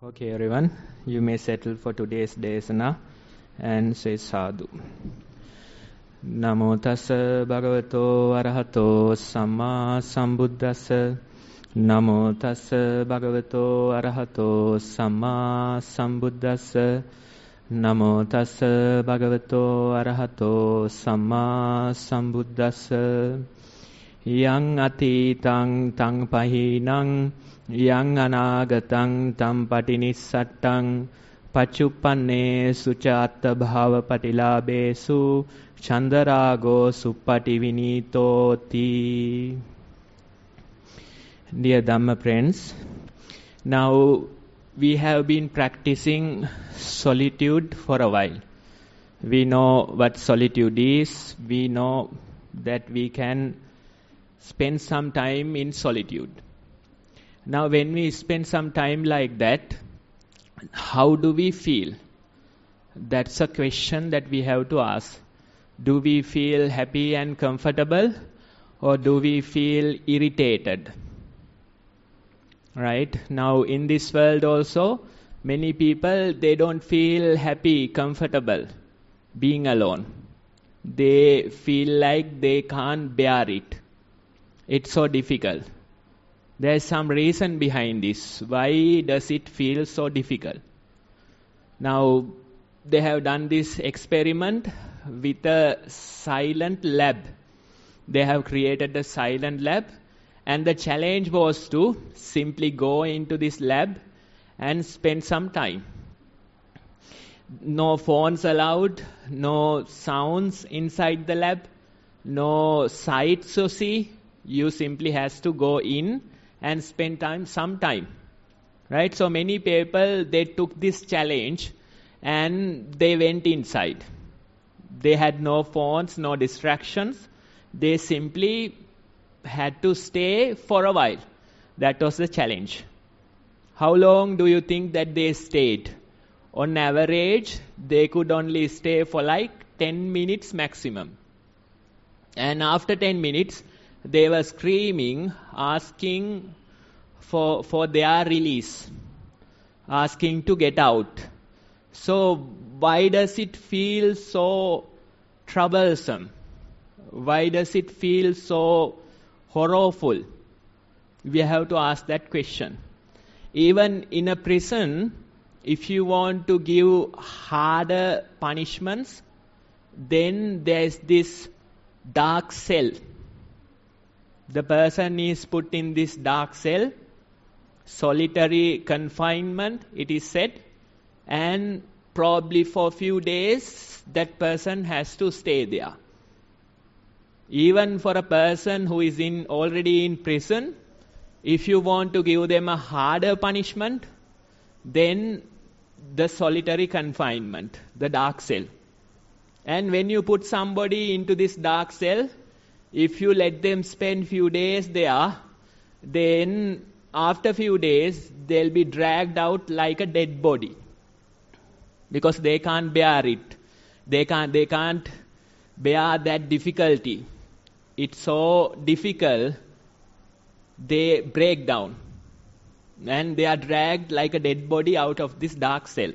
Okay, everyone, you may settle for today's desana and say sadhu. Namo tassa bhagavato arahato samma sambuddhassa. Namo tassa bhagavato arahato samma sambuddhassa. Namo tassa bhagavato arahato samma sambuddhassa. Yang atitang tang pahinang yang anagatam tam patinissattam pachuppanne suchatta bhava patilabesu chandarago suppativinitoti. Dear Dhamma friends, now we have been practicing solitude for a while. We know what solitude is. We know that we can spend some time in solitude. Now when we spend some time like that, how do we feel? That's a question that we have to ask. Do we feel happy and comfortable, or do we feel irritated? Right? Now in this world also, many people, they don't feel happy, comfortable being alone. They feel like they can't bear it. It's so difficult. There's some reason behind this. Why does it feel so difficult? Now, they have done this experiment with a silent lab. They have created a silent lab, and the challenge was to simply go into this lab and spend some time. No phones allowed, no sounds inside the lab, no sights to see. You simply has to go in and spend some time. Right? So many people, they took this challenge and they went inside. They had no phones, no distractions. They simply had to stay for a while. That was the challenge. How long do you think that they stayed? On average, they could only stay for like 10 minutes maximum. And after 10 minutes, they were screaming, asking for their release, asking to get out. So why does it feel so troublesome? Why does it feel so horrible? We have to ask that question. Even in a prison, if you want to give harder punishments, then there's this dark cell. The person is put in this dark cell, solitary confinement, it is said, and probably for a few days that person has to stay there. Even for a person who is already in prison, if you want to give them a harder punishment, then the solitary confinement, the dark cell. And when you put somebody into this dark cell, if you let them spend few days there, then after few days, they'll be dragged out like a dead body. Because they can't bear it. They can't bear that difficulty. It's so difficult, they break down. And they are dragged like a dead body out of this dark cell.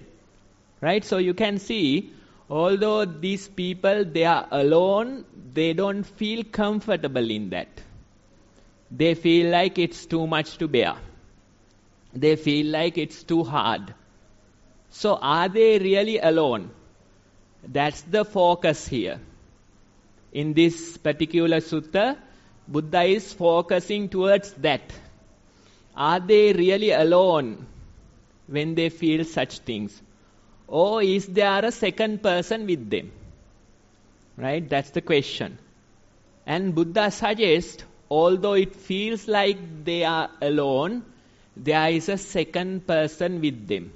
Right? So you can see, although these people, they are alone, they don't feel comfortable in that. They feel like it's too much to bear. They feel like it's too hard. So are they really alone? That's the focus here. In this particular sutta, Buddha is focusing towards that. Are they really alone when they feel such things? Or is there a second person with them? Right? That's the question. And Buddha suggests, although it feels like they are alone, there is a second person with them.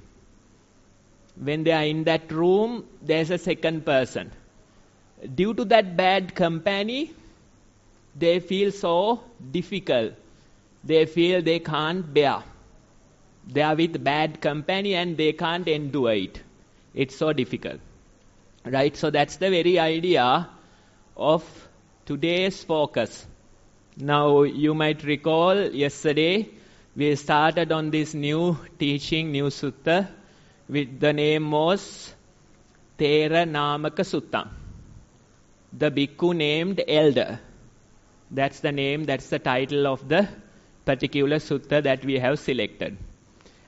When they are in that room, there's a second person. Due to that bad company, they feel so difficult. They feel they can't bear. They are with bad company and they can't endure it. It's so difficult. Right? So that's the very idea of today's focus. Now you might recall yesterday We started on this new teaching, new sutta, with the name was Theranama Sutta. The bhikkhu named elder. That's the name, that's the title of the particular sutta that we have selected.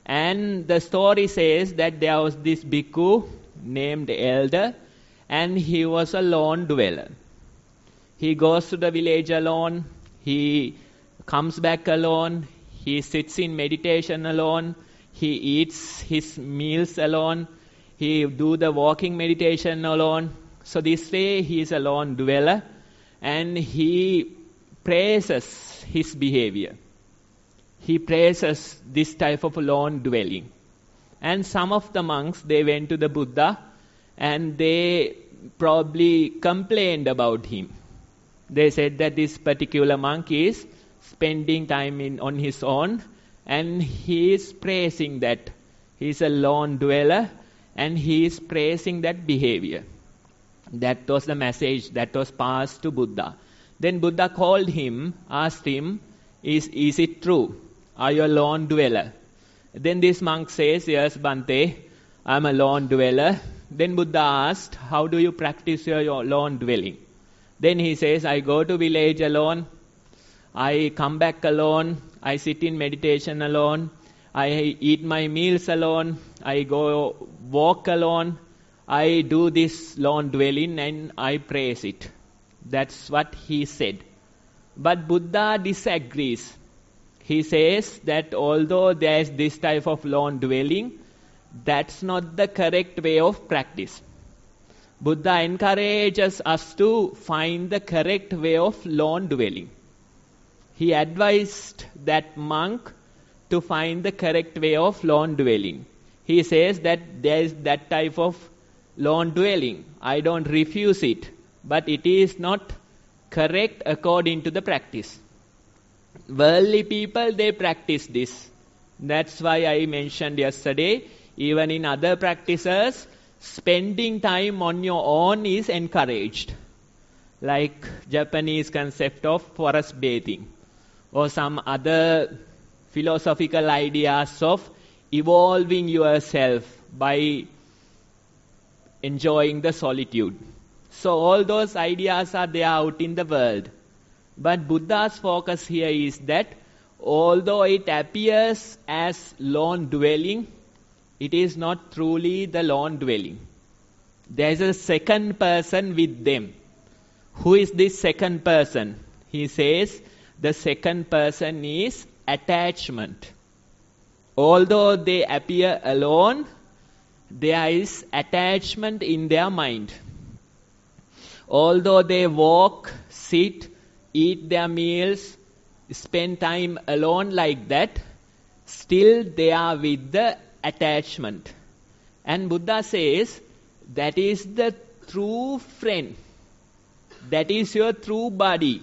And the story says that there was this bhikkhu named elder, and he was a lone dweller. He goes to the village alone, he comes back alone, he sits in meditation alone, he eats his meals alone, he do the walking meditation alone. So this way he is a lone dweller, and he praises his behavior. He praises this type of lone dwelling. And some of the monks, they went to the Buddha and they probably complained about him. They said that this particular monk is spending time on his own, and he is praising that. He is a lone dweller and he is praising that behavior. That was the message that was passed to Buddha. Then Buddha called him, asked him, is it true? Are you a lone dweller? Then this monk says, yes, Bhante, I am a lone dweller. Then Buddha asked, how do you practice your lone dwelling? Then he says, I go to village alone, I come back alone, I sit in meditation alone, I eat my meals alone, I go walk alone, I do this lone dwelling and I praise it. That's what he said. But Buddha disagrees. He says that although there is this type of lone dwelling, that's not the correct way of practice. Buddha encourages us to find the correct way of lone dwelling. He advised that monk to find the correct way of lone dwelling. He says that there is that type of lone dwelling. I don't refuse it, but it is not correct according to the practice. Worldly people, they practice this. That's why I mentioned yesterday, even in other practices, spending time on your own is encouraged. Like Japanese concept of forest bathing, or some other philosophical ideas of evolving yourself by enjoying the solitude. So all those ideas are there out in the world. But Buddha's focus here is that although it appears as lone dwelling, it is not truly the lone dwelling. There is a second person with them. Who is this second person? He says the second person is attachment. Although they appear alone, there is attachment in their mind. Although they walk, sit, eat their meals, spend time alone like that, still they are with the attachment. And Buddha says that is the true friend. That is your true body.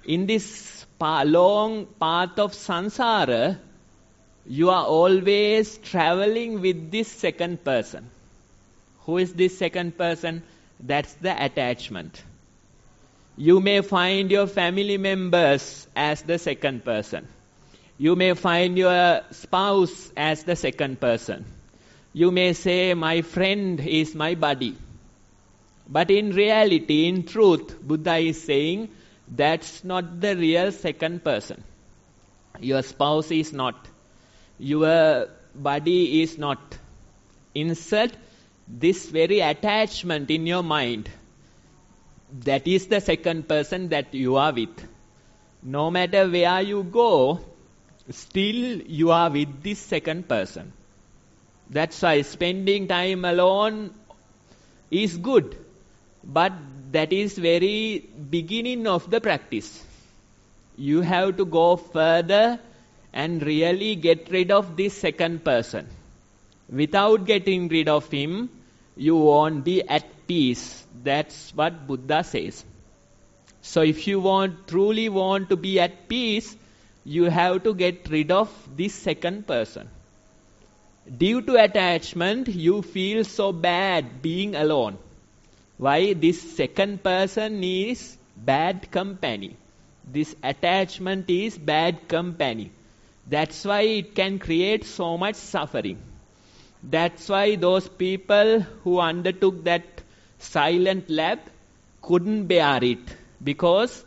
In this long path of samsara, you are always traveling with this second person. Who is this second person? That's the attachment. You may find your family members as the second person. You may find your spouse as the second person. You may say, my friend is my buddy. But in reality, in truth, Buddha is saying, that's not the real second person. Your spouse is not. Your buddy is not. Insert this very attachment in your mind. That is the second person that you are with. No matter where you go, still you are with this second person. That's why spending time alone is good. But that is very beginning of the practice. You have to go further and really get rid of this second person. Without getting rid of him, you won't be at peace. That's what Buddha says. So if you truly want to be at peace, you have to get rid of this second person. Due to attachment, you feel so bad being alone. Why? This second person is bad company. This attachment is bad company. That's why it can create so much suffering. That's why those people who undertook that silent lab couldn't bear it, because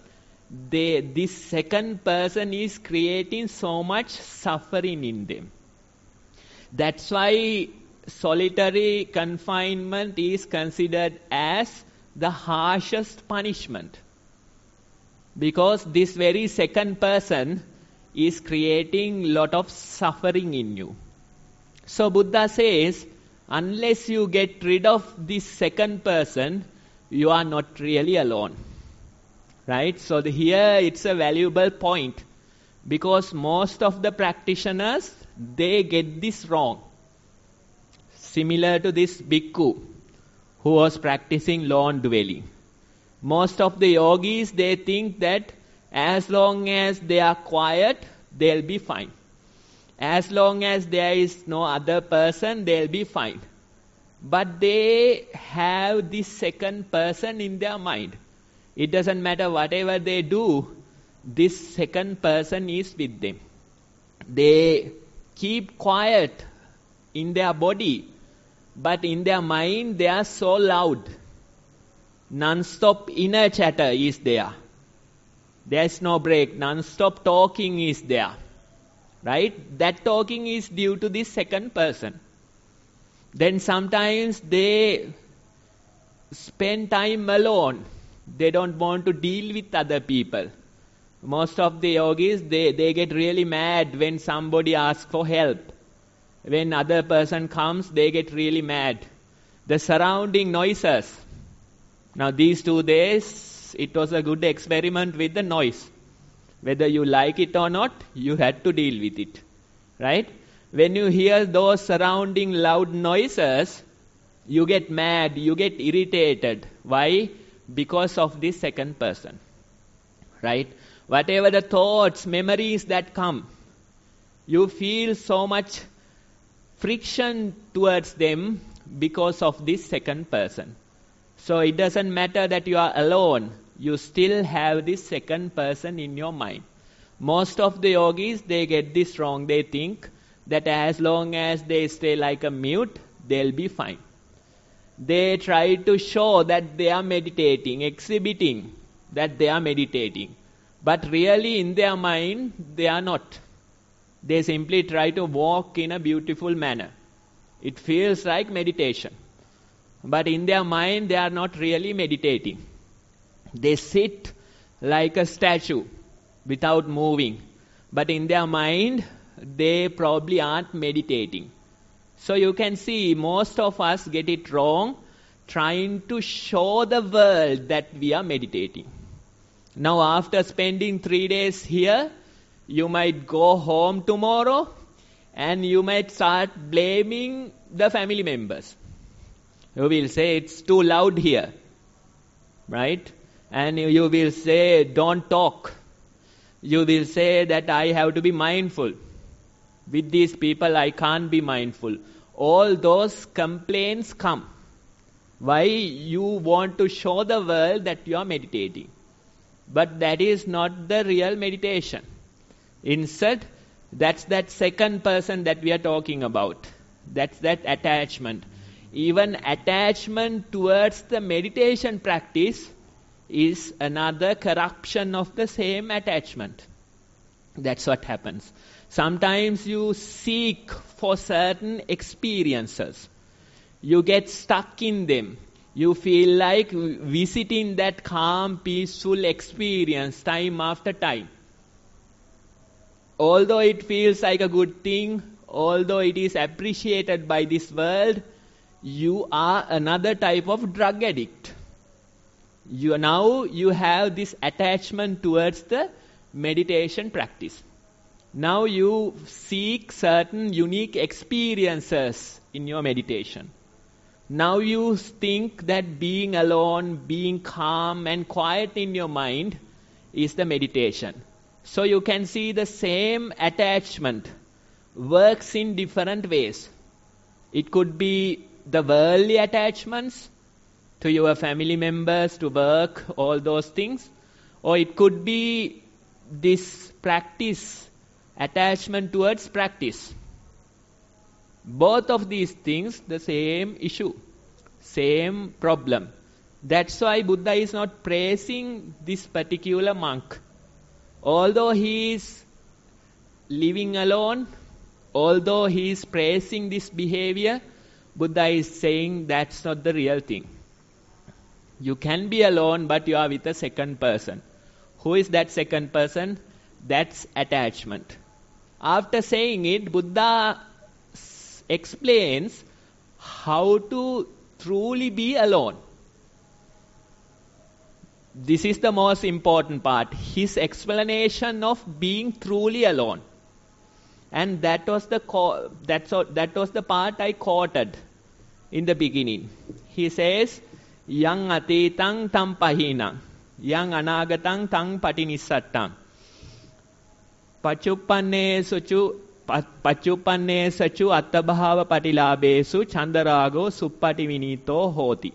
this second person is creating so much suffering in them. That's why solitary confinement is considered as the harshest punishment, because this very second person is creating a lot of suffering in you. So Buddha says, unless you get rid of this second person, you are not really alone. Right? So here it's a valuable point, because most of the practitioners, they get this wrong. Similar to this bhikkhu who was practicing lone dwelling. Most of the yogis, they think that as long as they are quiet, they'll be fine. As long as there is no other person, they'll be fine. But they have this second person in their mind. It doesn't matter whatever they do, this second person is with them. They keep quiet in their body, but in their mind they are so loud. Non-stop inner chatter is there. There is no break. Non-stop talking is there. Right? That talking is due to this second person. Then sometimes they spend time alone. They don't want to deal with other people. Most of the yogis, they get really mad when somebody asks for help. When other person comes, they get really mad. The surrounding noises. Now these 2 days, it was a good experiment with the noise. Whether you like it or not, you had to deal with it. Right? When you hear those surrounding loud noises, you get mad, you get irritated. Why? Because of this second person. Right? Whatever the thoughts, memories that come, you feel so much friction towards them because of this second person. So it doesn't matter that you are alone, you still have this second person in your mind. Most of the yogis, they get this wrong. They think that as long as they stay like a mute, they'll be fine. They try to show that they are meditating, exhibiting that they are meditating. But really in their mind, they are not. They simply try to walk in a beautiful manner. It feels like meditation. But in their mind, they are not really meditating. They sit like a statue without moving. But in their mind, they probably aren't meditating. So you can see most of us get it wrong, trying to show the world that we are meditating. Now after spending 3 days here, you might go home tomorrow and you might start blaming the family members. You will say it's too loud here, right? And you will say don't talk. You will say that I have to be mindful. With these people I can't be mindful. All those complaints come. Why? You want to show the world that you are meditating. But that is not the real meditation. Instead, that's that second person that we are talking about. That's that attachment. Even attachment towards the meditation practice is another corruption of the same attachment. That's what happens. Sometimes you seek for certain experiences. You get stuck in them. You feel like visiting that calm, peaceful experience time after time. Although it feels like a good thing, although it is appreciated by this world, you are another type of drug addict. You have this attachment towards the meditation practice. Now you seek certain unique experiences in your meditation. Now you think that being alone, being calm and quiet in your mind is the meditation. So you can see the same attachment works in different ways. It could be the worldly attachments to your family members, to work, all those things. Or it could be this practice attachment towards practice. Both of these things, the same issue, same problem. That's why Buddha is not praising this particular monk. Although he is living alone, although he is praising this behavior, Buddha is saying that's not the real thing. You can be alone, but you are with a second person. Who is that second person? That's attachment. After saying it, Buddha explains how to truly be alone. This is the most important part. His explanation of being truly alone. And that was the part I quoted in the beginning. He says, yang atitang tam pahinang, yang anagatang tang patinissatang. Pachuppannesu attabhava patilabesu chandarago suppati vinito hoti.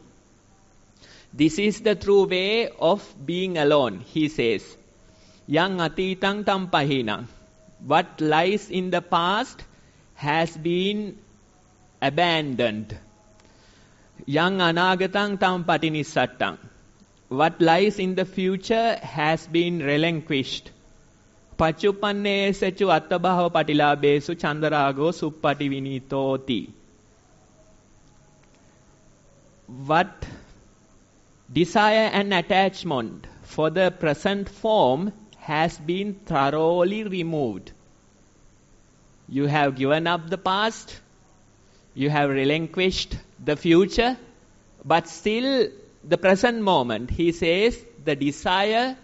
This is the true way of being alone, he says. Yang atitang tam pahinang. What lies in the past has been abandoned. Yang anagatang tam patinissatang. What lies in the future has been relinquished. Pachuppannesu attabhava patilabesu chandarago suppati vinitoti. What desire and attachment for the present form has been thoroughly removed. You have given up the past, you have relinquished the future, but still the present moment, he says, the desire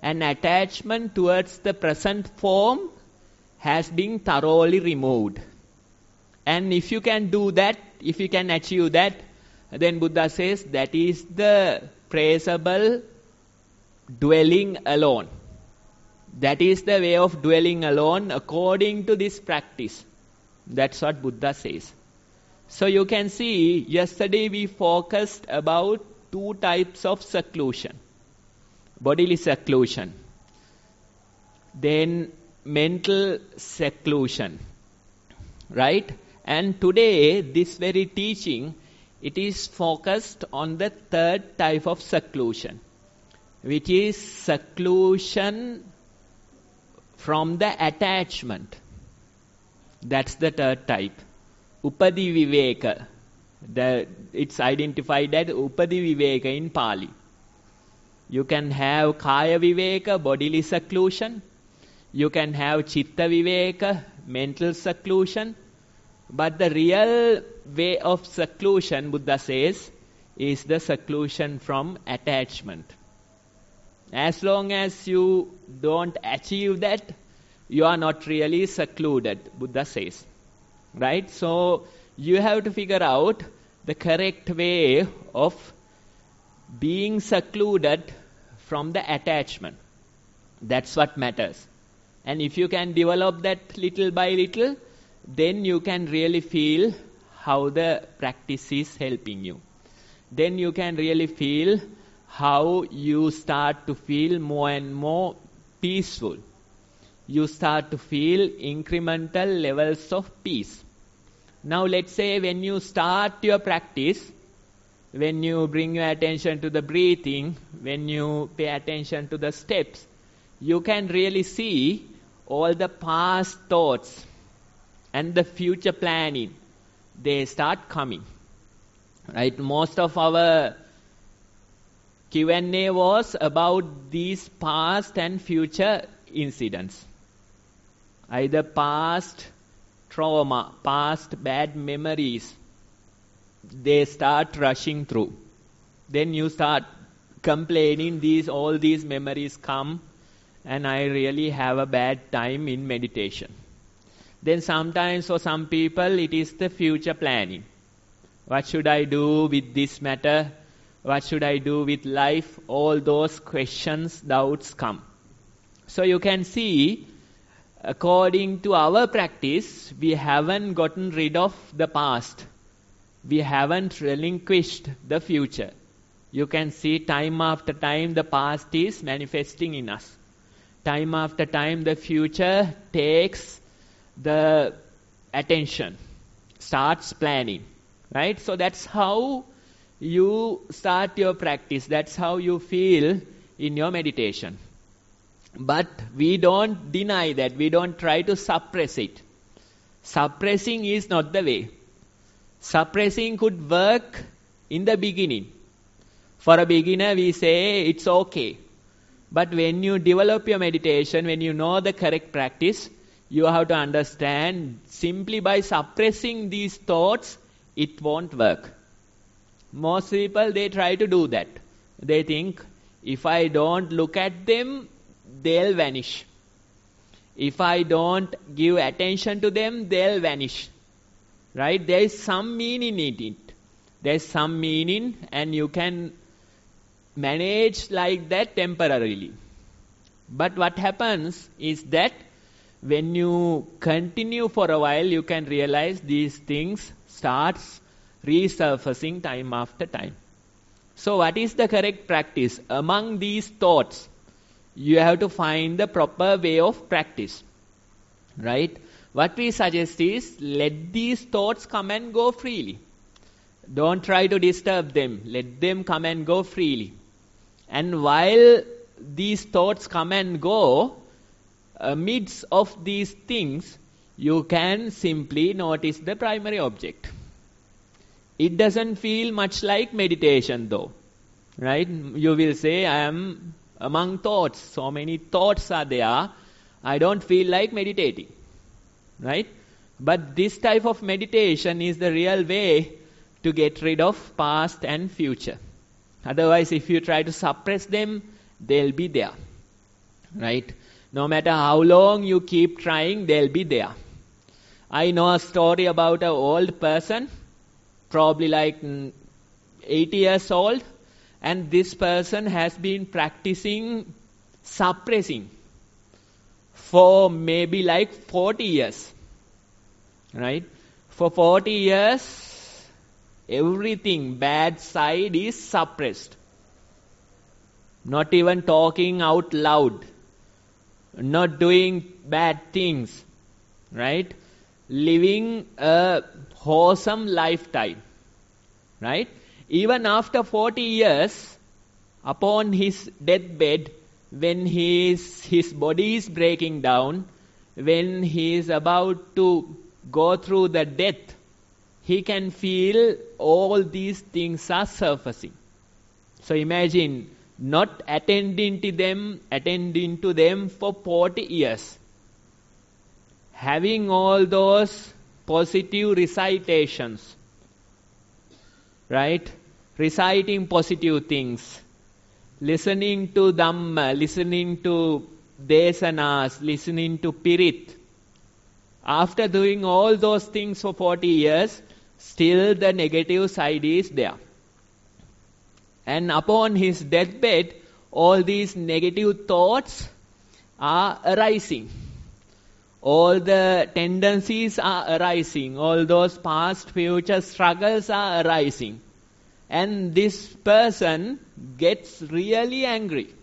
and attachment towards the present form has been thoroughly removed. And if you can do that, if you can achieve that, then Buddha says that is the praiseable dwelling alone. That is the way of dwelling alone according to this practice. That's what Buddha says. So you can see, yesterday we focused about two types of seclusion. Bodily seclusion. Then mental seclusion. Right? And today, this very teaching, it is focused on the third type of seclusion, which is seclusion from the attachment. That's the third type. Upadi viveka. It's identified as upadi viveka in Pali. You can have kaya viveka, bodily seclusion. You can have chitta viveka, mental seclusion. But the real way of seclusion, Buddha says, is the seclusion from attachment. As long as you don't achieve that, you are not really secluded, Buddha says. Right? So, you have to figure out the correct way of being secluded from the attachment. That's what matters. And if you can develop that little by little, then you can really feel how the practice is helping you. Then you can really feel how you start to feel more and more peaceful. You start to feel incremental levels of peace. Now let's say when you start your practice, when you bring your attention to the breathing, when you pay attention to the steps, you can really see all the past thoughts and the future planning. They start coming. Right? Most of our Q&A was about these past and future incidents. Either past trauma, past bad memories, they start rushing through. Then you start complaining, all these memories come and I really have a bad time in meditation. Then sometimes for some people it is the future planning. What should I do with this matter? What should I do with life? All those questions, doubts come. So you can see, according to our practice, we haven't gotten rid of the past. We haven't relinquished the future. You can see time after time the past is manifesting in us. Time after time, the future takes the attention, starts planning, right? So that's how you start your practice. That's how you feel in your meditation. But we don't deny that. We don't try to suppress it. Suppressing is not the way. Suppressing could work in the beginning. For a beginner, we say it's okay. But when you develop your meditation, when you know the correct practice, you have to understand simply by suppressing these thoughts, it won't work. Most people, they try to do that. They think, if I don't look at them, they'll vanish. If I don't give attention to them, they'll vanish. Right? There is some meaning in it. There is some meaning, and you can manage like that temporarily. But what happens is that when you continue for a while, you can realize these things starts resurfacing time after time. So what is the correct practice? Among these thoughts, you have to find the proper way of practice. Right? What we suggest is, let these thoughts come and go freely. Don't try to disturb them. Let them come and go freely. And while these thoughts come and go, amidst of these things, you can simply notice the primary object. It doesn't feel much like meditation though. Right? You will say, I am among thoughts. So many thoughts are there. I don't feel like meditating. Right? But this type of meditation is the real way to get rid of past and future. Otherwise, if you try to suppress them, they'll be there. Right? No matter how long you keep trying, they'll be there. I know a story about an old person, probably like 80 years old, and this person has been practicing suppressing for maybe like 40 years. Right? For 40 years, everything bad side is suppressed. Not even talking out loud. Not doing bad things. Right? Living a wholesome lifetime. Right? Even after 40 years, upon his deathbed, when his body is breaking down, when he is about to go through the death, he can feel all these things are surfacing. So imagine not attending to them for 40 years. Having all those positive recitations. Right? Reciting positive things. Listening to Dhamma, listening to Desanas, listening to Pirit. After doing all those things for 40 years, still the negative side is there. And upon his deathbed, all these negative thoughts are arising. All the tendencies are arising. All those past, future struggles are arising. And this person gets really angry.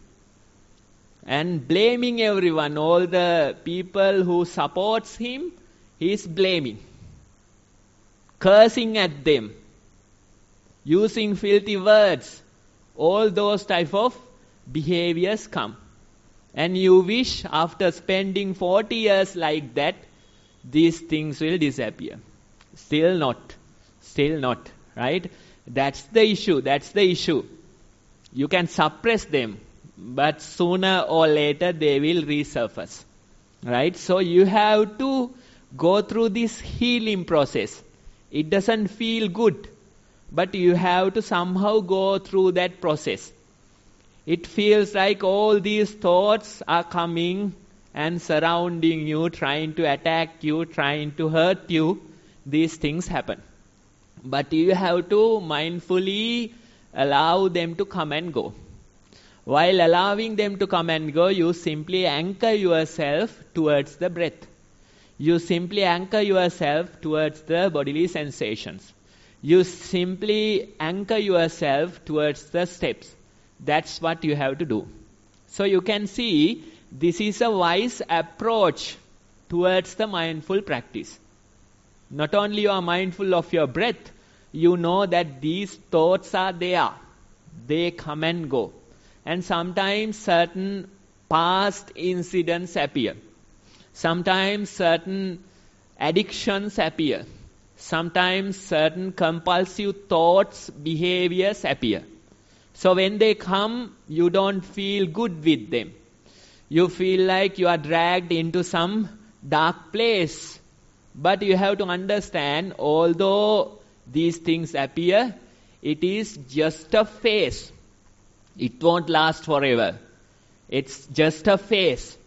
And blaming everyone, all the people who supports him, he is blaming. Cursing at them. Using filthy words. All those type of behaviors come. And you wish after spending 40 years like that, these things will disappear. Still not. Right? That's the issue. You can suppress them, but sooner or later they will resurface. Right? So you have to go through this healing process. It doesn't feel good, but you have to somehow go through that process. It feels like all these thoughts are coming and surrounding you, trying to attack you, trying to hurt you. These things happen. But you have to mindfully allow them to come and go. While allowing them to come and go, you simply anchor yourself towards the breath. You simply anchor yourself towards the bodily sensations. You simply anchor yourself towards the steps. That's what you have to do. So you can see this is a wise approach towards the mindful practice. Not only you are mindful of your breath, you know that these thoughts are there. They come and go. And sometimes certain past incidents appear. Sometimes certain addictions appear. Sometimes certain compulsive thoughts, behaviors appear. So when they come, you don't feel good with them. You feel like you are dragged into some dark place. But you have to understand, although these things appear, it is just a phase. It won't last forever. It's just a phase,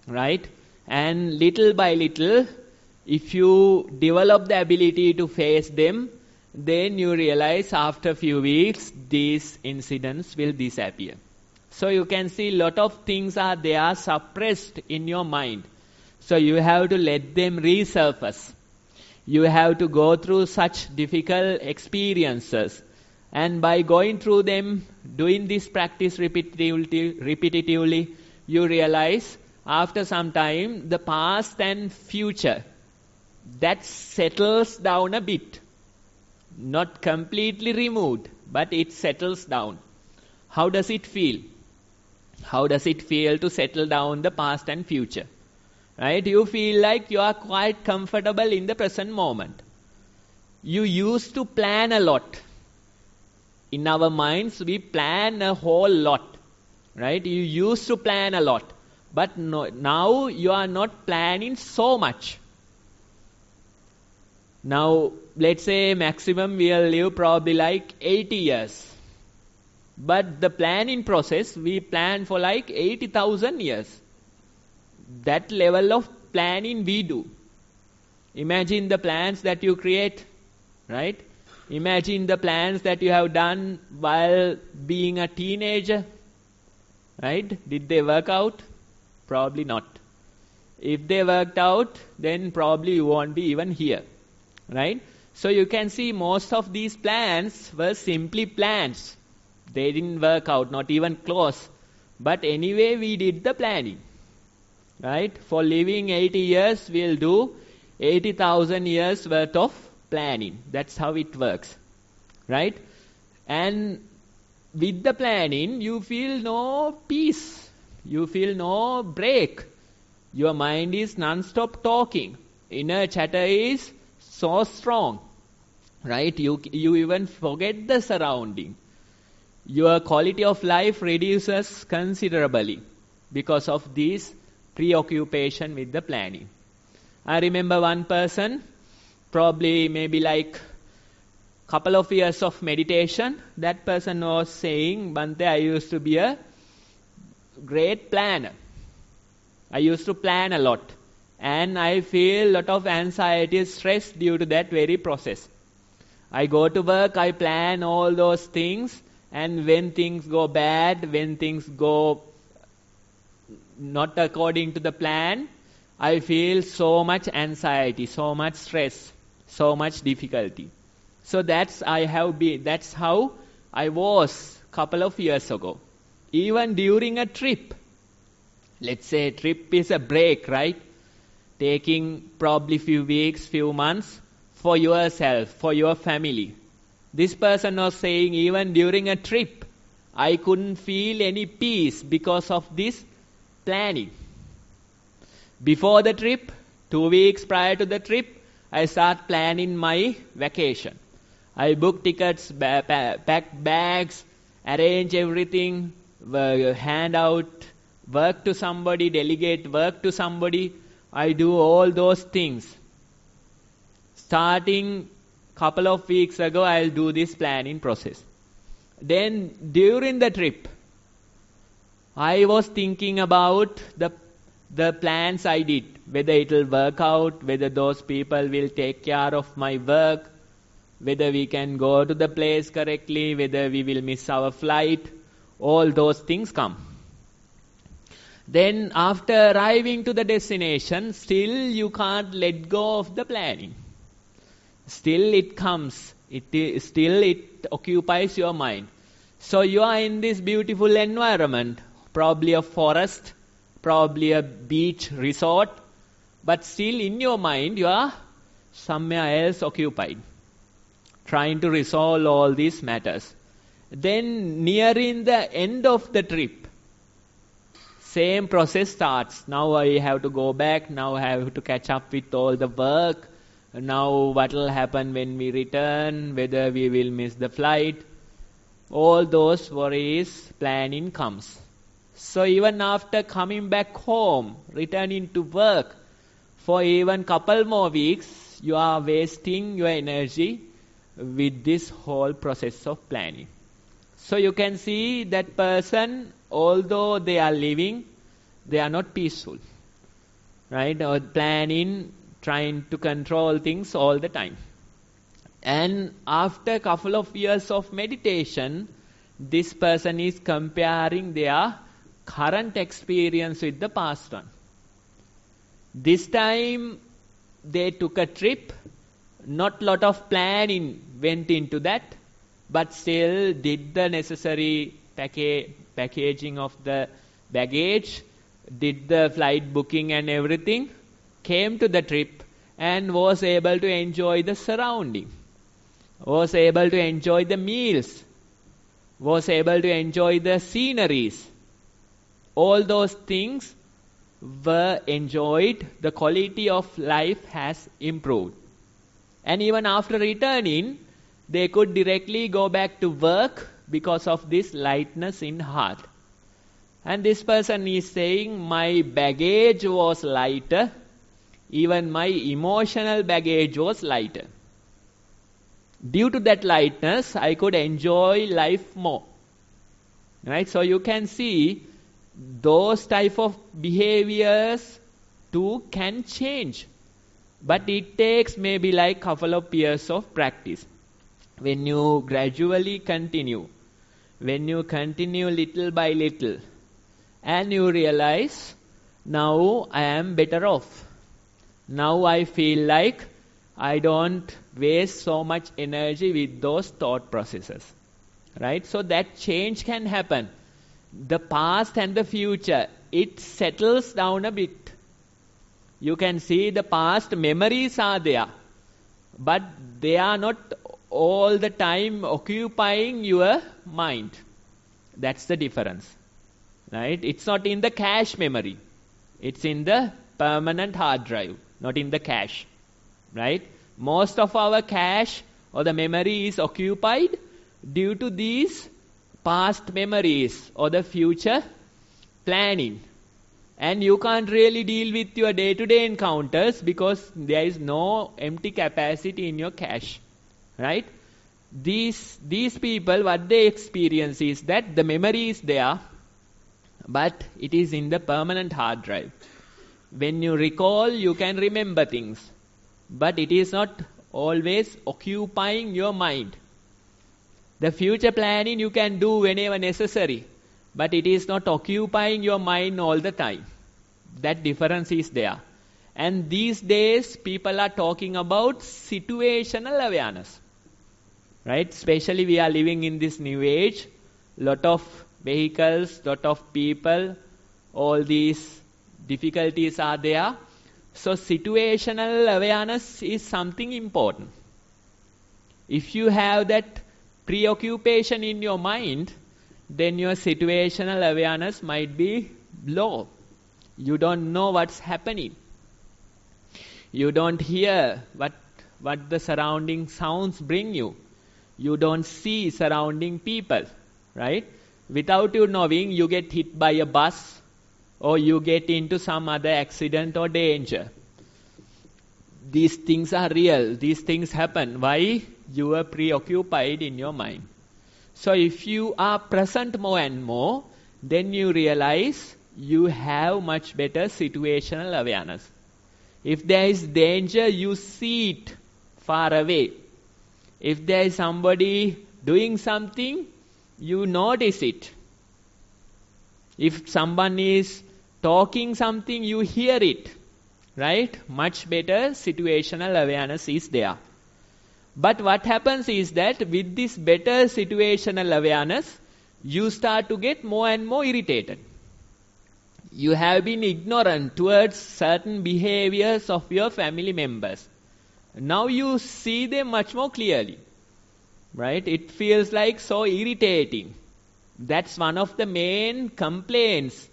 right? And little by little, if you develop the ability to face them, then you realize after a few weeks, these incidents will disappear. So you can see a lot of things are there suppressed in your mind. So you have to let them resurface. You have to go through such difficult experiences. And by going through them, doing this practice repetitively, you realize after some time, the past and future, that settles down a bit. Not completely removed, but it settles down. How does it feel? How does it feel to settle down the past and future? Right? You feel like you are quite comfortable in the present moment. You used to plan a lot. In our minds, we plan a whole lot. Right? You used to plan a lot. But now you are not planning so much. Now, let's say maximum we'll live probably like 80 years. But the planning process, we plan for like 80,000 years. That level of planning we do. Imagine the plans that you create, right? Imagine the plans that you have done while being a teenager, right? Did they work out? Probably not. If they worked out, then probably you won't be even here, right? So you can see most of these plans were simply plans. They didn't work out, not even close. But anyway, we did the planning. Right? For living 80 years, we'll do 80,000 years worth of planning. That's how it works. Right? And with the planning, you feel no peace. You feel no break. Your mind is non-stop talking. Inner chatter is so strong. Right? You even forget the surrounding. Your quality of life reduces considerably because of this preoccupation with the planning. I remember one person, probably maybe like couple of years of meditation, that person was saying, Bante, I used to be a great planner. I used to plan a lot. And I feel a lot of anxiety, stress due to that very process. I go to work, I plan all those things, and when things go bad, when things go not according to the plan, I feel so much anxiety, so much stress, so much difficulty. So that's how I was couple of years ago. Even during a trip, let's say a trip is a break, right? Taking probably few weeks, few months for yourself, for your family. This person was saying even during a trip, I couldn't feel any peace because of this planning. Before the trip, 2 weeks prior to the trip, I start planning my vacation. I book tickets, pack bags, arrange everything, hand out work to somebody, delegate work to somebody. I do all those things. Starting couple of weeks ago, I'll do this planning process. Then during the trip, I was thinking about the plans I did, whether it will work out, whether those people will take care of my work, whether we can go to the place correctly, whether we will miss our flight. All those things come. Then after arriving to the destination, still you can't let go of the planning. Still it comes. Still it occupies your mind. So you are in this beautiful environment, probably a forest, probably a beach resort, but still in your mind you are somewhere else occupied, trying to resolve all these matters. Then nearing the end of the trip, same process starts. Now I have to go back, now I have to catch up with all the work. Now what will happen when we return, whether we will miss the flight. All those worries, planning comes. So even after coming back home, returning to work, for even couple more weeks, you are wasting your energy with this whole process of planning. So you can see that person, although they are living, they are not peaceful, right? Or planning, trying to control things all the time. And after a couple of years of meditation, this person is comparing their current experience with the past one. This time they took a trip, not lot of planning went into that, but still did the necessary packaging of the baggage, did the flight booking and everything, came to the trip and was able to enjoy the surrounding, was able to enjoy the meals, was able to enjoy the sceneries. All those things were enjoyed, the quality of life has improved. And even after returning, they could directly go back to work because of this lightness in heart. And this person is saying, my baggage was lighter, even my emotional baggage was lighter. Due to that lightness, I could enjoy life more. Right? So you can see those type of behaviors too can change. But it takes maybe like couple of years of practice. When you gradually continue, when you continue little by little, and you realize, now I am better off. Now I feel like I don't waste so much energy with those thought processes. Right? So that change can happen. The past and the future, it settles down a bit. You can see the past memories are there, but they are not all the time occupying your mind. That's the difference. Right? It's not in the cache memory. It's in the permanent hard drive, not in the cache. Right? Most of our cache or the memory is occupied due to these past memories or the future planning. And you can't really deal with your day-to-day encounters because there is no empty capacity in your cache. Right? These people, what they experience is that the memory is there, but it is in the permanent hard drive. When you recall, you can remember things, but it is not always occupying your mind. The future planning you can do whenever necessary, but it is not occupying your mind all the time. That difference is there. And these days, people are talking about situational awareness. Right? Especially we are living in this new age. Lot of vehicles, lot of people, all these difficulties are there. So situational awareness is something important. If you have that preoccupation in your mind, then your situational awareness might be low. You don't know what's happening. You don't hear what the surrounding sounds bring you. You don't see surrounding people, right? Without you knowing, you get hit by a bus or you get into some other accident or danger. These things are real. These things happen. Why? You are preoccupied in your mind. So if you are present more and more, then you realize you have much better situational awareness. If there is danger, you see it far away. If there is somebody doing something, you notice it. If someone is talking something, you hear it. Right? Much better situational awareness is there. But what happens is that with this better situational awareness, you start to get more and more irritated. You have been ignorant towards certain behaviors of your family members. Now you see them much more clearly. Right? It feels like so irritating. That's one of the main complaints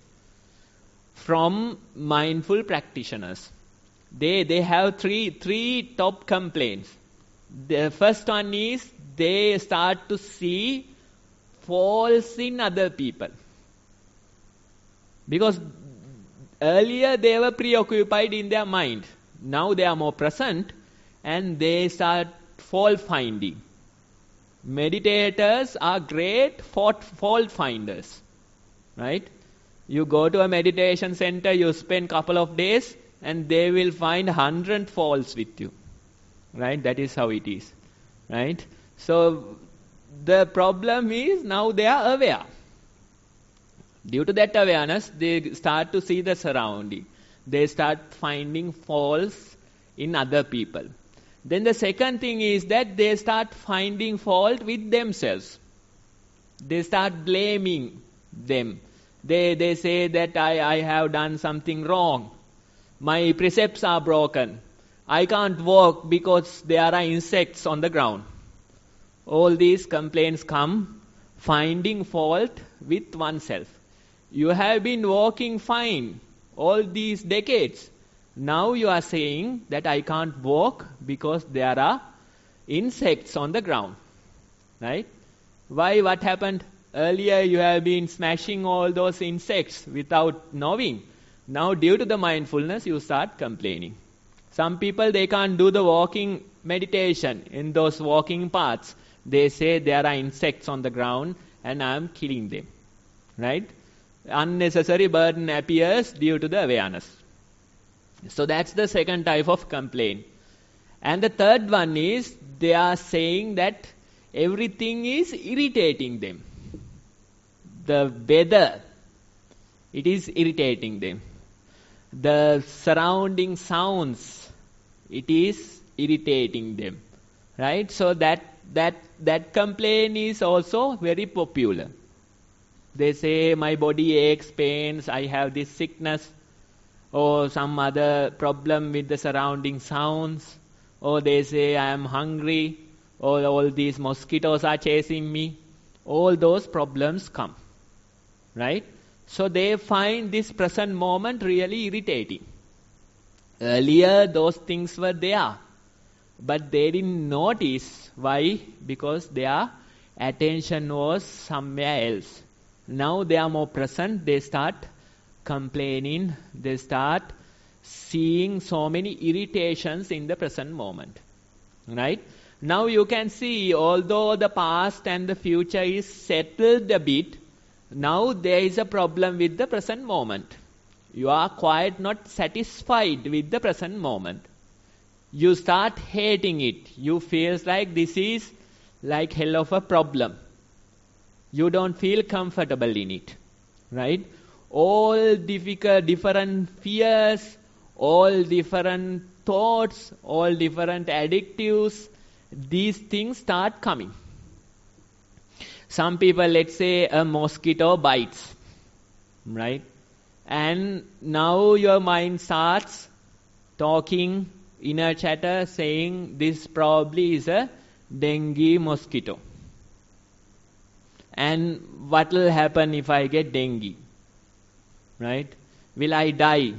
from mindful practitioners. They have three top complaints. The first one is they start to see faults in other people. Because earlier they were preoccupied in their mind. Now they are more present and they start fault finding. Meditators are great fault finders. Right? You go to a meditation center, you spend couple of days and they will find 100 faults with you. Right? That is how it is. Right? So the problem is now they are aware. Due to that awareness, they start to see the surrounding. They start finding faults in other people. Then the second thing is that they start finding fault with themselves. They start blaming them. They say that I have done something wrong. My precepts are broken. I can't walk because there are insects on the ground. All these complaints come finding fault with oneself. You have been walking fine all these decades. Now you are saying that I can't walk because there are insects on the ground. Right? Why? What happened? Earlier you have been smashing all those insects without knowing. Now due to the mindfulness you start complaining. Some people, they can't do the walking meditation in those walking paths. They say there are insects on the ground and I am killing them. Right? Unnecessary burden appears due to the awareness. So that's the second type of complaint. And the third one is they are saying that everything is irritating them. The weather, it is irritating them. The surrounding sounds, it is irritating them. Right? So that complaint is also very popular. They say my body aches, pains, I have this sickness, or some other problem with the surrounding sounds, or they say I am hungry, or all these mosquitoes are chasing me. All those problems come. Right? So they find this present moment really irritating. Earlier those things were there, but they didn't notice. Why? Because their attention was somewhere else. Now they are more present, they start complaining, they start seeing so many irritations in the present moment. Right? Now you can see, although the past and the future is settled a bit, now there is a problem with the present moment. You are quite not satisfied with the present moment. You start hating it. You feel like this is like hell of a problem. You don't feel comfortable in it. Right? All different fears, all different thoughts, all different addictives, these things start coming. Some people, let's say a mosquito bites. Right? And now your mind starts talking, inner chatter, saying this probably is a dengue mosquito. And what will happen if I get dengue? Right? Will I die?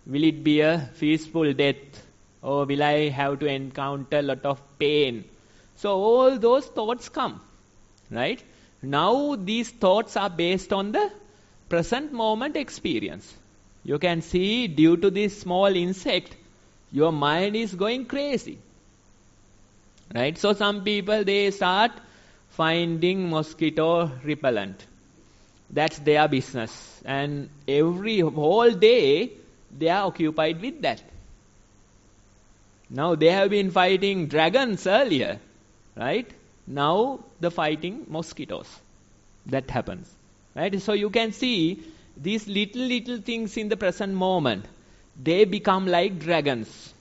Will it be a peaceful death? Or will I have to encounter a lot of pain? So all those thoughts come. Right? Now these thoughts are based on the present moment experience. You can see due to this small insect, your mind is going crazy. Right? So some people, they start finding mosquito repellent. That's their business. And whole day, they are occupied with that. Now they have been fighting dragons earlier. Right? Now they're fighting mosquitoes. That happens. Right? So you can see these little things in the present moment, they become like dragons.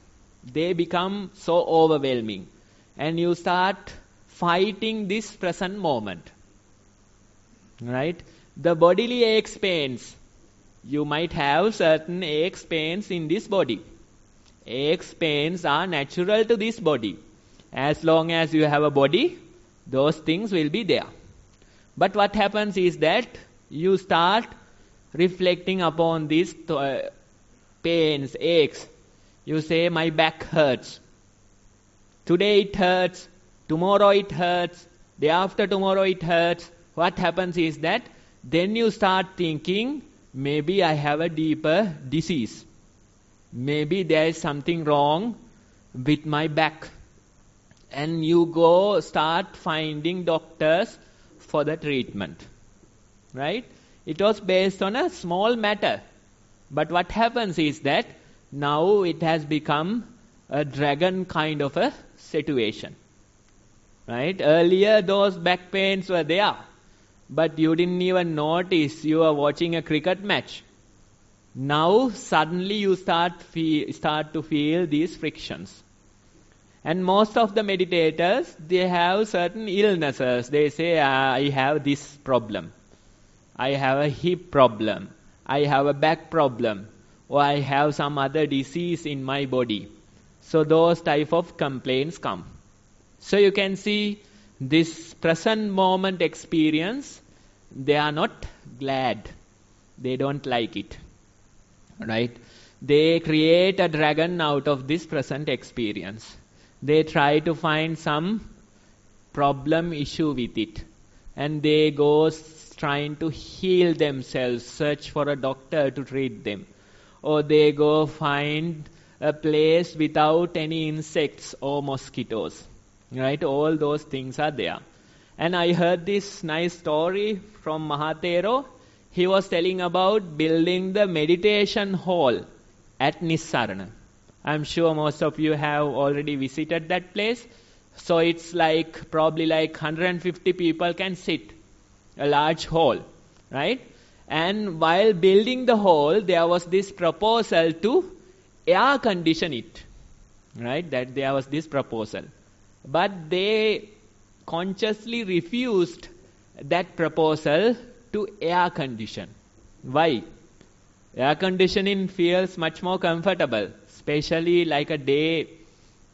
They become so overwhelming. And you start fighting this present moment. Right? The bodily aches, pains, You might have certain aches, pains in this body. Aches, pains are natural to this body. As long as you have a body, those things will be there. But what happens is that you start reflecting upon these pains, aches. You say, my back hurts. Today it hurts. Tomorrow it hurts. Day after tomorrow it hurts. What happens is that then you start thinking, maybe I have a deeper disease. Maybe there is something wrong with my back. And you go start finding doctors for the treatment. Right? It was based on a small matter. But what happens is that now it has become a dragon kind of a situation. Right? Earlier those back pains were there. But you didn't even notice you were watching a cricket match. Now suddenly you start to feel these frictions. And most of the meditators, they have certain illnesses. They say, I have this problem. I have a hip problem. I have a back problem. Or I have some other disease in my body. So those type of complaints come. So you can see this present moment experience, they are not glad. They don't like it. Right? They create a dragon out of this present experience. They try to find some problem issue with it. And they go trying to heal themselves, search for a doctor to treat them. Or they go find a place without any insects or mosquitoes. Right? All those things are there. And I heard this nice story from Thero. He was telling about building the meditation hall at Nissarana. I'm sure most of you have already visited that place. So it's like probably like 150 people can sit. A large hall. Right? And while building the hall, there was this proposal to air condition it. Right? That there was this proposal. But they consciously refused that proposal to air condition. Why? Air conditioning feels much more comfortable, especially like a day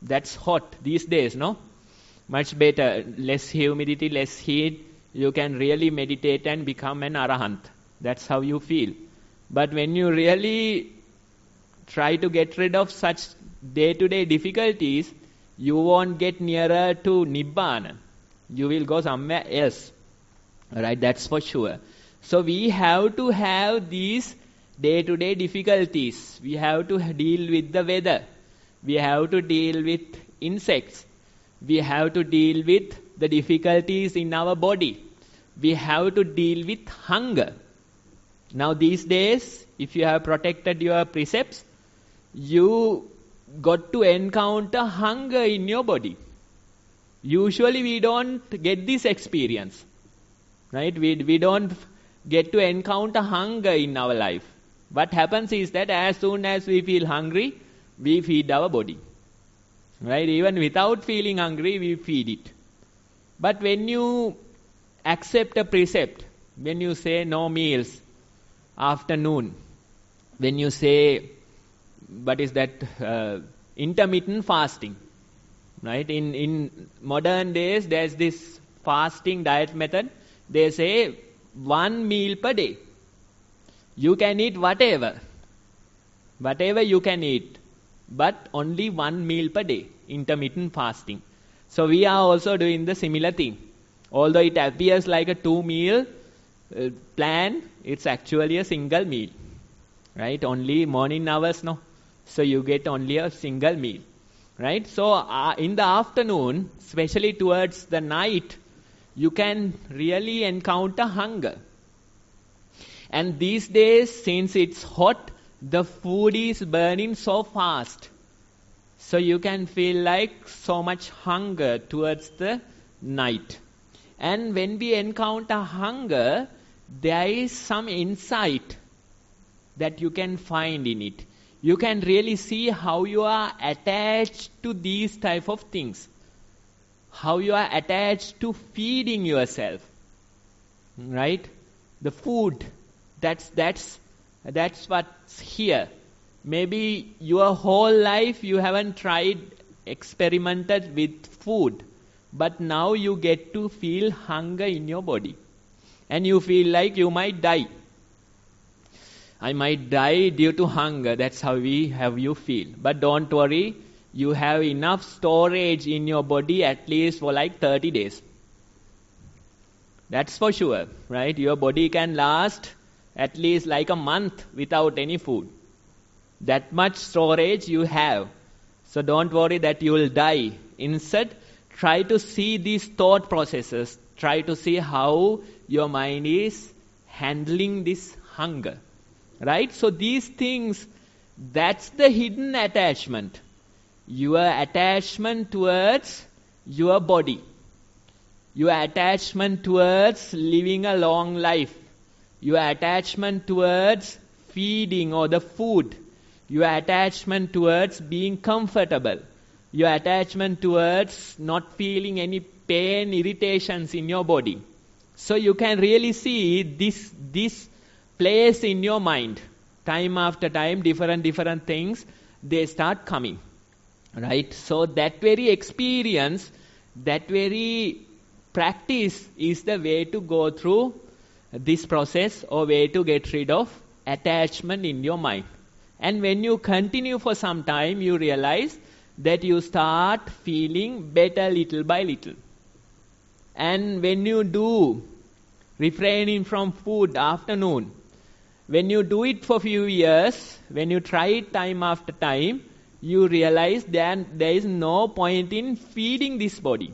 that's hot these days, no? Much better, less humidity, less heat. You can really meditate and become an arahant. That's how you feel. But when you really try to get rid of such day-to-day difficulties, you won't get nearer to Nibbana. You will go somewhere else. Right? That's for sure. So we have to have these day-to-day difficulties. We have to deal with the weather. We have to deal with insects. We have to deal with the difficulties in our body. We have to deal with hunger. Now these days, if you have protected your precepts, you got to encounter hunger in your body. Usually we don't get this experience. Right? We don't get to encounter hunger in our life. What happens is that as soon as we feel hungry, we feed our body. Right? Even without feeling hungry, we feed it. But when you accept a precept, when you say no meals, afternoon, when you say, what is that, intermittent fasting, right? In modern days, there's this fasting diet method. They say 1 meal per day. You can eat whatever you can eat, but only 1 meal per day, intermittent fasting. So we are also doing the similar thing. Although it appears like a 2-meal plan, it's actually a single meal. Right? Only morning hours, no? So you get only a single meal. Right? So in the afternoon, especially towards the night, you can really encounter hunger. And these days, since it's hot, the food is burning so fast. So you can feel like so much hunger towards the night. And when we encounter hunger, there is some insight that you can find in it. You can really see how you are attached to these type of things. How you are attached to feeding yourself. Right? The food, that's That's what's here. Maybe your whole life you haven't tried, experimented with food, but now you get to feel hunger in your body. And you feel like you might die. I might die due to hunger. That's how you feel. But don't worry, you have enough storage in your body at least for like 30 days. That's for sure, right? Your body can last at least like a month without any food. That much storage you have. So don't worry that you will die. Instead, try to see these thought processes. Try to see how your mind is handling this hunger. Right? So these things, that's the hidden attachment. Your attachment towards your body. Your attachment towards living a long life. Your attachment towards feeding or the food. Your attachment towards being comfortable. Your attachment towards not feeling any pain, irritations in your body. So you can really see this place in your mind. Time after time, different things, they start coming. Right? So that very experience, that very practice is the way to go through this process or way to get rid of attachment in your mind. And when you continue for some time, you realize that you start feeling better little by little. And when you do refraining from food afternoon, when you do it for few years, when you try it time after time, you realize that there is no point in feeding this body.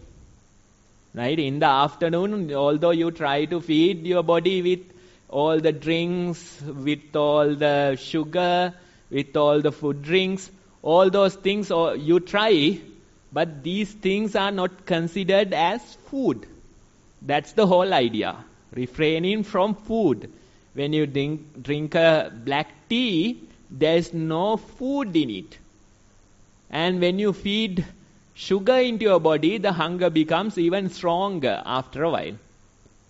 Right? In the afternoon, although you try to feed your body with all the drinks, with all the sugar, with all the food drinks, all those things you try, but these things are not considered as food. That's the whole idea. Refraining from food. When you drink a black tea, there is no food in it. And when you feed sugar into your body, the hunger becomes even stronger after a while.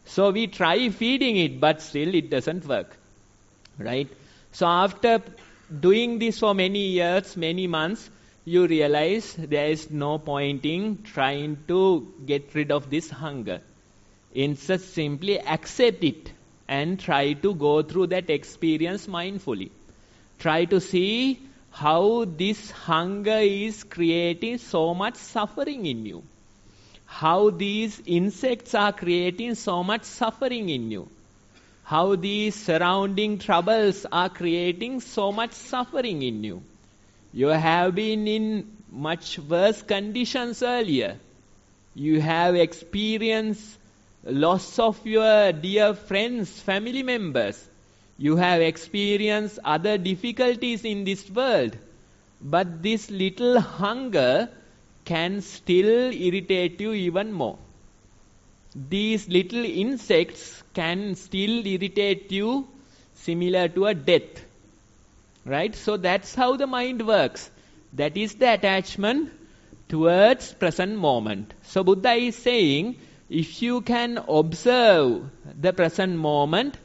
So we try feeding it, but still it doesn't work. Right? So after doing this for many years, many months, you realize there is no point in trying to get rid of this hunger. Instead, simply accept it and try to go through that experience mindfully. Try to see how this hunger is creating so much suffering in you. How these insects are creating so much suffering in you. How these surrounding troubles are creating so much suffering in you. You have been in much worse conditions earlier. You have experienced loss of your dear friends, family members. You have experienced other difficulties in this world. But this little hunger can still irritate you even more. These little insects can still irritate you similar to a death. Right? So that's how the mind works. That is the attachment towards present moment. So Buddha is saying, if you can observe the present moment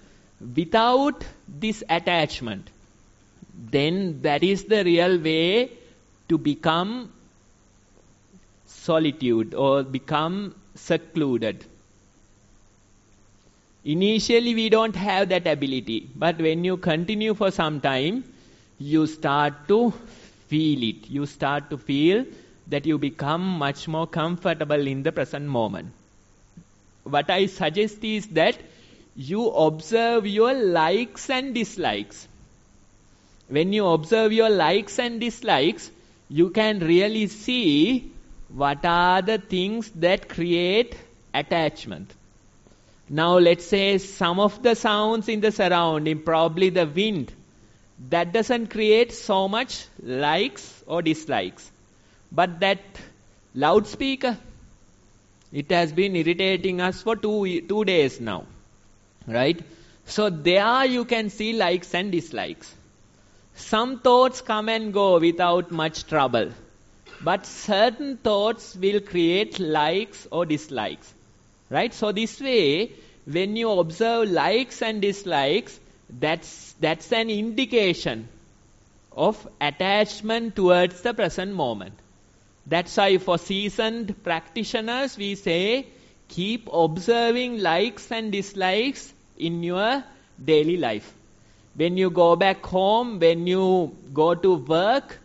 without this attachment, then that is the real way to become solitude or become secluded. Initially we don't have that ability, but when you continue for some time, you start to feel it. You start to feel that you become much more comfortable in the present moment. What I suggest is that you observe your likes and dislikes. When you observe your likes and dislikes, you can really see what are the things that create attachment. Now let's say some of the sounds in the surrounding, probably the wind, that doesn't create so much likes or dislikes. But that loudspeaker, it has been irritating us for 2 days now. Right? So there you can see likes and dislikes. Some thoughts come and go without much trouble. But certain thoughts will create likes or dislikes. Right? So this way, when you observe likes and dislikes, That's an indication of attachment towards the present moment. That's why for seasoned practitioners we say, keep observing likes and dislikes in your daily life. When you go back home, when you go to work,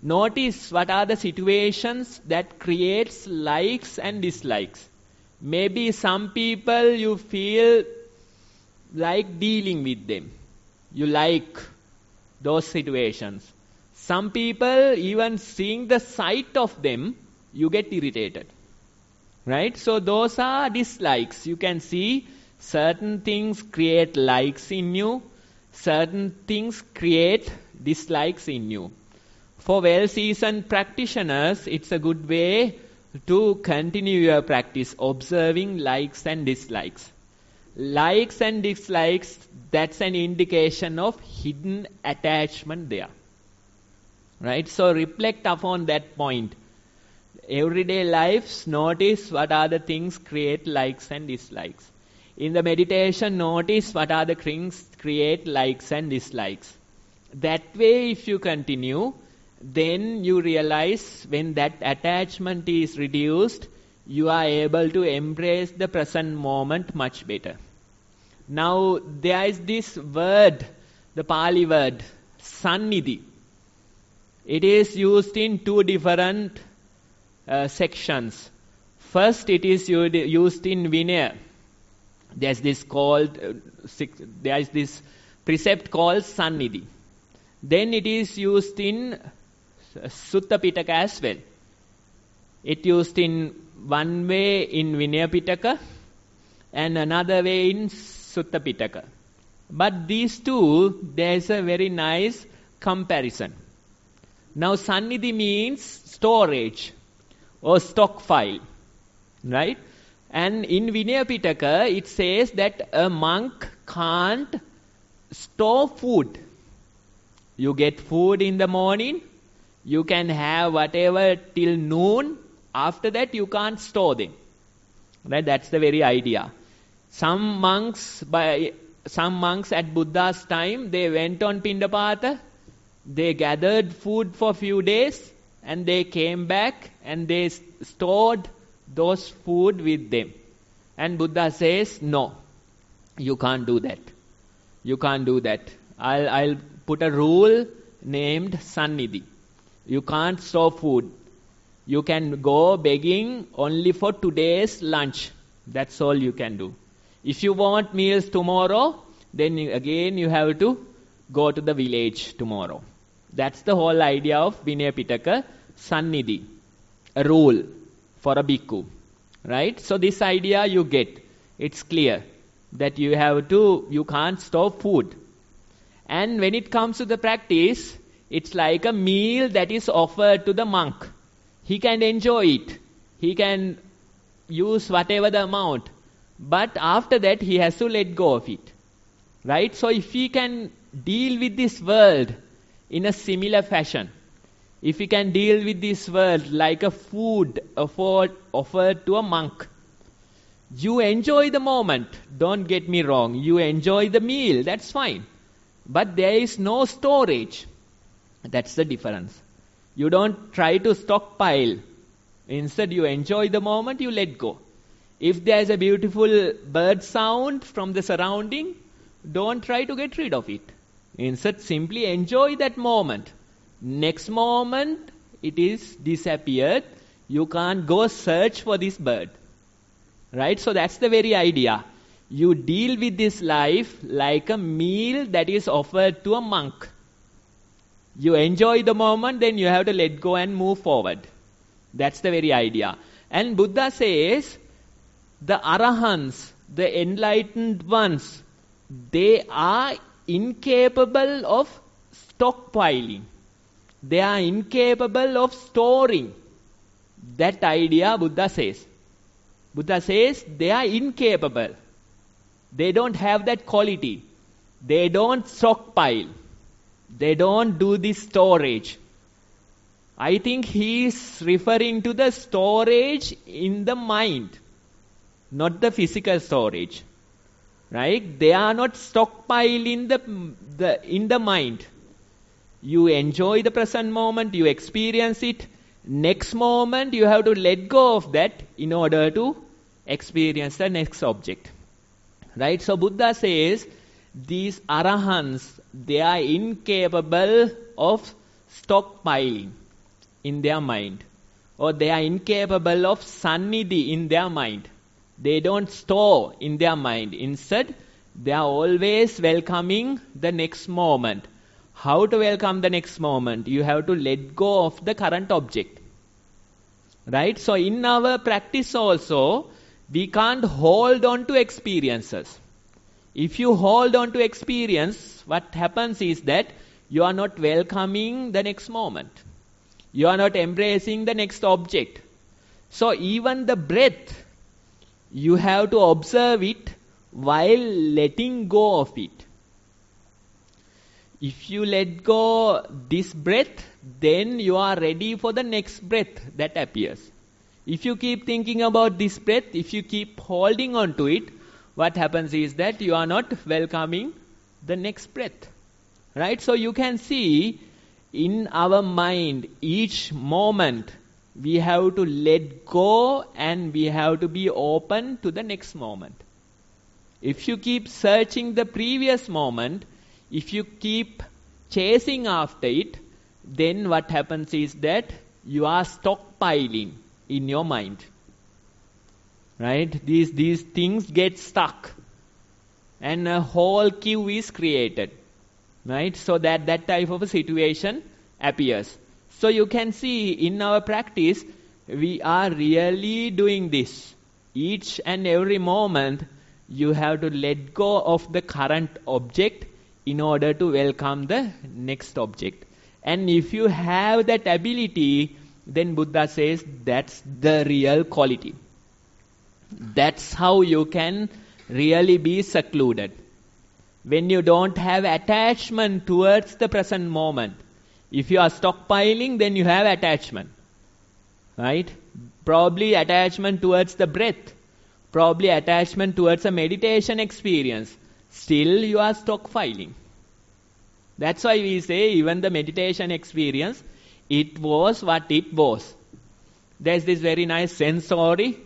notice what are the situations that creates likes and dislikes. Maybe some people you feel like dealing with them. You like those situations. Some people, even seeing the sight of them, you get irritated. Right? So those are dislikes. You can see certain things create likes in you, certain things create dislikes in you. For well-seasoned practitioners, it's a good way to continue your practice, observing likes and dislikes. Likes and dislikes, that's an indication of hidden attachment there. Right? So reflect upon that point. Everyday lives, notice what are the things create likes and dislikes. In the meditation, notice what are the things create likes and dislikes. That way, if you continue, then you realize when that attachment is reduced, you are able to embrace the present moment much better. Now, there is this word, the Pali word, sannidhi. It is used in two different sections. First, it is used in Vinaya. There is this precept called sannidhi. Then it is used in Sutta Pitaka as well. It used in one way in Vinaya Pitaka and another way in Sutta Pitaka. But these two, there is a very nice comparison. Now, sannidhi means storage or stockpile, right? And in Vinaya Pitaka, it says that a monk can't store food. You get food in the morning, you can have whatever till noon. After that, you can't store them. Right? That's the very idea. Some monks at Buddha's time, they went on Pindapata, they gathered food for a few days, and they came back and they stored those food with them. And Buddha says, no, you can't do that. You can't do that. I'll put a rule named sannidhi. You can't store food. You can go begging only for today's lunch. That's all you can do. If you want meals tomorrow, then again you have to go to the village tomorrow. That's the whole idea of Vinaya Pitaka, sannidhi, a rule for a bhikkhu. Right? So this idea you get. It's clear that you can't store food. And when it comes to the practice, it's like a meal that is offered to the monk. He can enjoy it. He can use whatever the amount. But after that, he has to let go of it. Right? So if he can deal with this world in a similar fashion, if he can deal with this world like a food offered to a monk, you enjoy the moment. Don't get me wrong. You enjoy the meal. That's fine. But there is no storage. That's the difference. You don't try to stockpile. Instead, you enjoy the moment, you let go. If there is a beautiful bird sound from the surrounding, don't try to get rid of it. Instead, simply enjoy that moment. Next moment, it is disappeared. You can't go search for this bird. Right? So that's the very idea. You deal with this life like a meal that is offered to a monk. You enjoy the moment, then you have to let go and move forward. That's the very idea. And Buddha says, the arahants, the enlightened ones, they are incapable of stockpiling. They are incapable of storing. That idea Buddha says. Buddha says they are incapable. They don't have that quality. They don't stockpile. They don't do this storage. I think he is referring to the storage in the mind, not the physical storage. Right? They are not stockpiling in the mind. You enjoy the present moment, you experience it. Next moment, you have to let go of that in order to experience the next object. Right? So Buddha says, these arahants, they are incapable of stockpiling in their mind. Or they are incapable of sannidhi in their mind. They don't store in their mind. Instead, they are always welcoming the next moment. How to welcome the next moment? You have to let go of the current object. Right? So in our practice also, we can't hold on to experiences. If you hold on to experience, what happens is that you are not welcoming the next moment. You are not embracing the next object. So even the breath, you have to observe it while letting go of it. If you let go this breath, then you are ready for the next breath that appears. If you keep thinking about this breath, if you keep holding on to it, what happens is that you are not welcoming the next breath. Right? So you can see in our mind, each moment, we have to let go and we have to be open to the next moment. If you keep searching the previous moment, if you keep chasing after it, then what happens is that you are stockpiling in your mind. Right? These things get stuck. And a whole queue is created. Right? So that type of a situation appears. So you can see in our practice, we are really doing this. Each and every moment, you have to let go of the current object in order to welcome the next object. And if you have that ability, then Buddha says that's the real quality. That's how you can really be secluded. When you don't have attachment towards the present moment. If you are stockpiling, then you have attachment. Right? Probably attachment towards the breath. Probably attachment towards a meditation experience. Still you are stockpiling. That's why we say even the meditation experience, it was what it was. There's this very nice Zen story.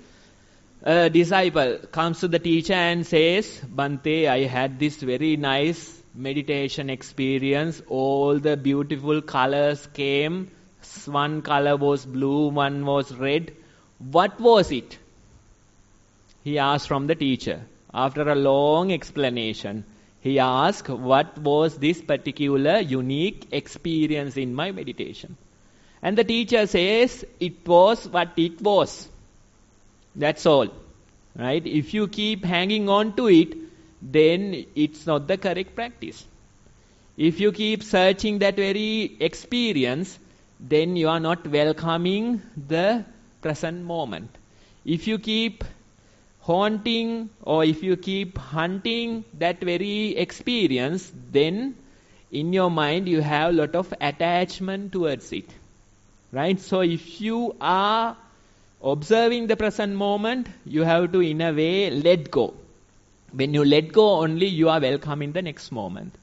A disciple comes to the teacher and says, Bhante, I had this very nice meditation experience. All the beautiful colors came. One color was blue, one was red. What was it? He asked from the teacher. After a long explanation, he asked, what was this particular unique experience in my meditation? And the teacher says, it was what it was. That's all. Right? If you keep hanging on to it, then it's not the correct practice. If you keep searching that very experience, then you are not welcoming the present moment. If you keep haunting or if you keep hunting that very experience, then in your mind you have a lot of attachment towards it. Right? So if you are observing the present moment, you have to in a way let go. When you let go only, you are welcoming the next moment.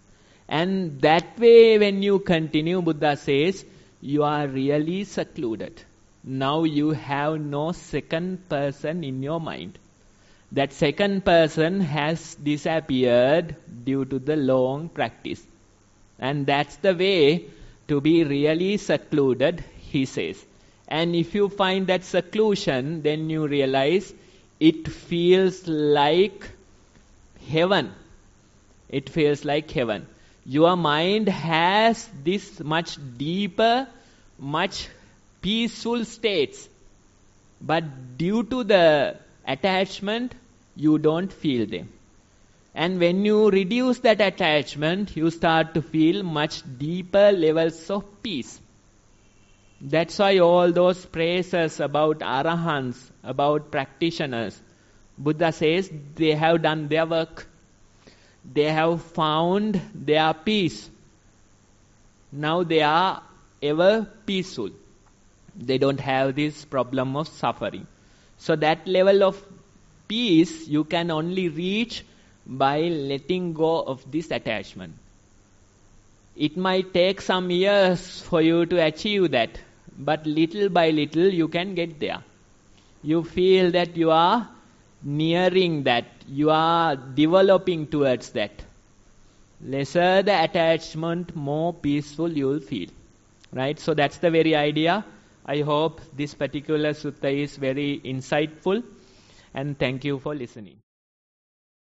And that way when you continue, Buddha says, you are really secluded. Now you have no second person in your mind. That second person has disappeared due to the long practice. And that's the way to be really secluded, he says. And if you find that seclusion, then you realize it feels like heaven. It feels like heaven. Your mind has this much deeper, much peaceful states. But due to the attachment, you don't feel them. And when you reduce that attachment, you start to feel much deeper levels of peace. That's why all those praises about arahants, about practitioners, Buddha says they have done their work. They have found their peace. Now they are ever peaceful. They don't have this problem of suffering. So that level of peace you can only reach by letting go of this attachment. It might take some years for you to achieve that, but little by little you can get there. You feel that you are nearing that, you are developing towards that. Lesser the attachment, more peaceful you will feel. Right? So that's the very idea. I hope this particular sutta is very insightful, and thank you for listening.